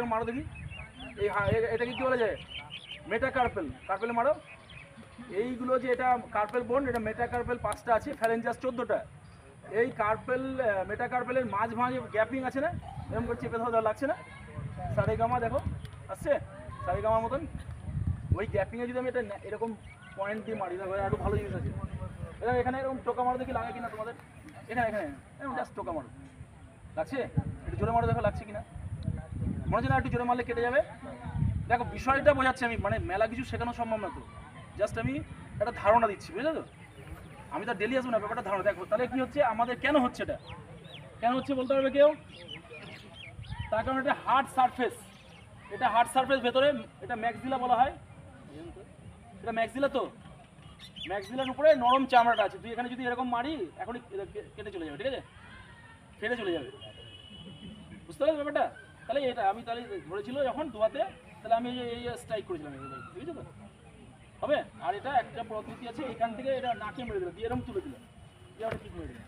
আগে মারো দেখি। এই এটাকে কি বলা যায়? মেটাকার্পেল। কার্পেলে মারো। এইগুলো যে এটা কার্পেল বোন, এটা মেটাকার্পেল 5টা আছে, ফ্যালেঞ্জাস 14টা। এই কার্পেল মেটাকার্পেলের মাঝ মাঝে গ্যাপিং আছে না, এরকম করে চেপে ধরা লাগছে না? সারেগামা দেখো আসছে সারেগামার মতন। ওই গ্যাপিংয়ে যদি আমি এটা এরকম পয়েন্ট দিয়ে মারি, দেখো আরও ভালো জিনিস আছে। এখানে এরকম টোকা মারো দেখি লাগে কিনা তোমাদের। এখানে এখানে এরকম জাস্ট টোকা মারো, লাগছে? একটু জোরে মারো দেখো লাগছে কিনা। মনে হচ্ছে না একটু জোরে মারলে কেটে যাবে? দেখো বিষয়টা বোঝাচ্ছি আমি, মানে মেলা কিছু শেখানো সম্ভব না তো, জাস্ট আমি একটা ধারণা দিচ্ছি, বুঝলে তো? আমি তো ডেলি আসবো না, ব্যাপারটা ধারণা। দেখো তাহলে কি হচ্ছে আমাদের, কেন হচ্ছে এটা, কেন হচ্ছে বলতে পারবে কেউ? তার কারণ এটা হার্ড সারফেস, এটা হার্ড সারফেস ভেতরে, এটা ম্যাক্সিলা বলা হয়। এটা ম্যাক্সিলা, তো ম্যাক্সিলার উপরে নরম চামড়াটা আছে। তুই এখানে যদি এরকম মারি এখনই কেটে চলে যাবে, ঠিক আছে? ফেটে চলে যাবে, বুঝতে পারছো ব্যাপারটা? তাহলে এটা আমি তাহলে ধরেছিল যখন দুয়াতে, তাহলে আমি এই স্ট্রাইক করেছিলাম, ঠিক আছে তো? হবে। আর এটা একটা পদ্ধতি আছে, এখান থেকে এটা নাকে মেরে দিল, দিয়ে এরকম তুলে দিল, দিয়ে ওটা ঠিক মেরে দিল।